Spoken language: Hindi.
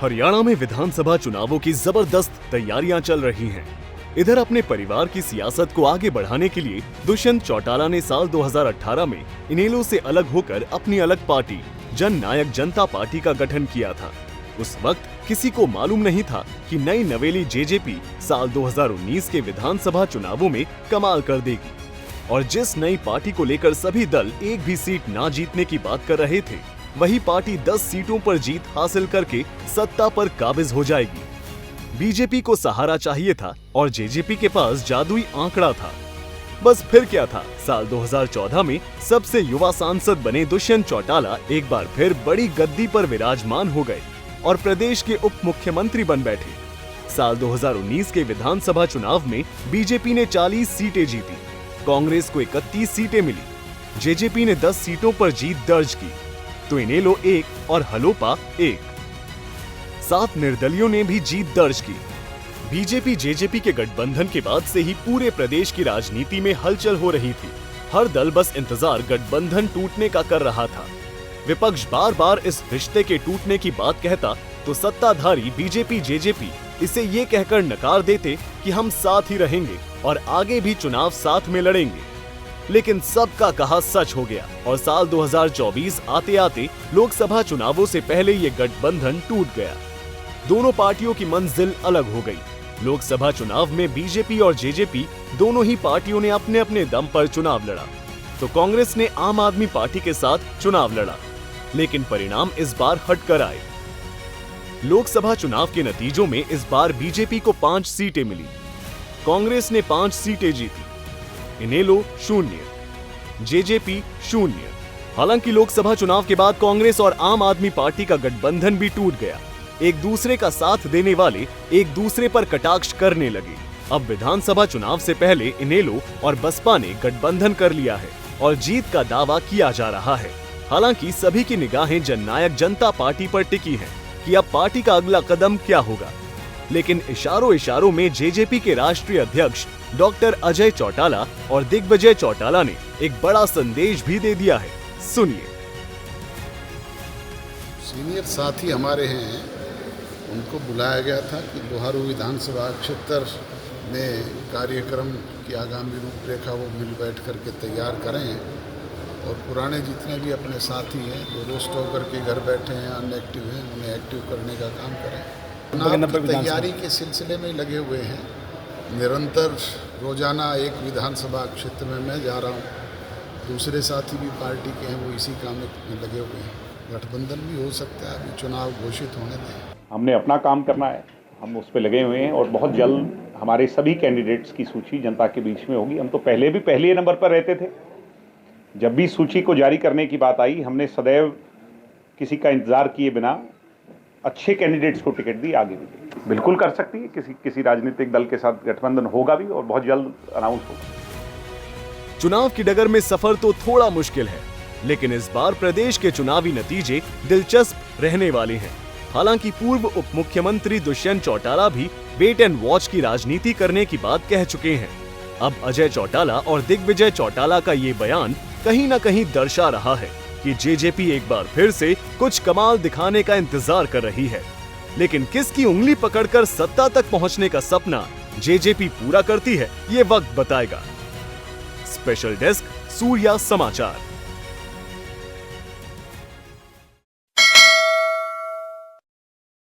हरियाणा में विधानसभा चुनावों की जबरदस्त तैयारियां चल रही हैं। इधर अपने परिवार की सियासत को आगे बढ़ाने के लिए दुष्यंत चौटाला ने साल 2018 में इनेलो से अलग होकर अपनी अलग पार्टी जन नायक जनता पार्टी का गठन किया था। उस वक्त किसी को मालूम नहीं था कि नई नवेली जेजेपी साल 2019 के विधानसभा चुनावों में कमाल कर देगी और जिस नई पार्टी को लेकर सभी दल एक भी सीट ना जीतने की बात कर रहे थे, वही पार्टी 10 सीटों पर जीत हासिल करके सत्ता पर काबिज हो जाएगी। बीजेपी को सहारा चाहिए था और जेजेपी के पास जादुई आंकड़ा था। बस फिर क्या था, साल 2014 में सबसे युवा सांसद बने दुष्यंत चौटाला एक बार फिर बड़ी गद्दी पर विराजमान हो गए और प्रदेश के उप मुख्यमंत्री बन बैठे। साल 2019 के विधानसभा चुनाव में बीजेपी ने 40 सीटें जीती, कांग्रेस को 31 सीटें मिली, जेजेपी ने 10 सीटों पर जीत दर्ज की, तो इनेलो 1 और हलोपा 1। 7 निर्दलियों ने भी जीत दर्ज की। बीजेपी जेजेपी के गठबंधन के बाद से ही पूरे प्रदेश की राजनीति में हलचल हो रही थी। हर दल बस इंतजार गठबंधन टूटने का कर रहा था। विपक्ष बार बार इस रिश्ते के टूटने की बात कहता तो सत्ताधारी बीजेपी जेजेपी इसे ये कहकर नकार देते कि हम साथ ही रहेंगे और आगे भी चुनाव साथ में लड़ेंगे। लेकिन सबका कहा सच हो गया और साल 2024 आते आते लोकसभा चुनावों से पहले ये गठबंधन टूट गया। दोनों पार्टियों की मंजिल अलग हो गई। लोकसभा चुनाव में बीजेपी और जेजेपी दोनों ही पार्टियों ने अपने अपने दम पर चुनाव लड़ा, तो कांग्रेस ने आम आदमी पार्टी के साथ चुनाव लड़ा, लेकिन परिणाम इस बार हटकर आए। लोकसभा चुनाव के नतीजों में इस बार बीजेपी को 5 सीटें मिली, कांग्रेस ने 5 सीटें जीती, इनेलो 0, जेजेपी 0। हालांकि लोकसभा चुनाव के बाद कांग्रेस और आम आदमी पार्टी का गठबंधन भी टूट गया। एक दूसरे का साथ देने वाले एक दूसरे पर कटाक्ष करने लगे। अब विधानसभा चुनाव से पहले इनेलो और बसपा ने गठबंधन कर लिया है और जीत का दावा किया जा रहा है। हालांकि सभी की निगाहें जननायक जनता पार्टी पर टिकी हैं कि अब पार्टी का अगला कदम क्या होगा। लेकिन इशारों इशारों में जेजेपी के राष्ट्रीय अध्यक्ष डॉक्टर अजय चौटाला और दिग्विजय चौटाला ने एक बड़ा संदेश भी दे दिया है। सुनिए। सीनियर साथी हमारे हैं, उनको बुलाया गया था कि लोहारू विधानसभा क्षेत्र में कार्यक्रम की आगामी रूपरेखा वो मिल बैठ करके तैयार करें और पुराने जितने भी अपने साथी हैं जो रोस्ट होकर के घर बैठे हैं, अनएक्टिव हैं, उन्हें एक्टिव करने का काम करें। चुनाव तैयारी के सिलसिले में लगे हुए हैं। निरंतर रोजाना एक विधानसभा क्षेत्र में मैं जा रहा हूँ, दूसरे साथी भी पार्टी के हैं, वो इसी काम में लगे हुए हैं। गठबंधन भी हो सकता है, अभी चुनाव घोषित होने दें। हमने अपना काम करना है, हम उस पर लगे हुए हैं और बहुत जल्द हमारे सभी कैंडिडेट्स की सूची जनता के बीच में होगी। हम तो पहले भी पहले नंबर पर रहते थे। जब भी सूची को जारी करने की बात आई, हमने सदैव किसी का इंतजार किए बिना अच्छे कैंडिडेट्स को टिकट दी, आगे भी बिल्कुल कर सकती है। किसी राजनीतिक दल के साथ गठबंधन होगा भी और बहुत जल्द अनाउंस होगा। चुनाव की डगर में सफर तो थोड़ा मुश्किल है, लेकिन इस बार प्रदेश के चुनावी नतीजे दिलचस्प रहने वाले हैं। हालांकि पूर्व उप मुख्यमंत्री दुष्यंत चौटाला भी वेट एंड वॉच की राजनीति करने की बात कह चुके हैं। अब अजय चौटाला और दिग्विजय चौटाला का ये बयान कहीं न कहीं दर्शा रहा है कि जेजेपी एक बार फिर से कुछ कमाल दिखाने का इंतजार कर रही है। लेकिन किसकी उंगली पकड़कर सत्ता तक पहुंचने का सपना जेजेपी पूरा करती है, ये वक्त बताएगा। स्पेशल डेस्क, सूर्या समाचार।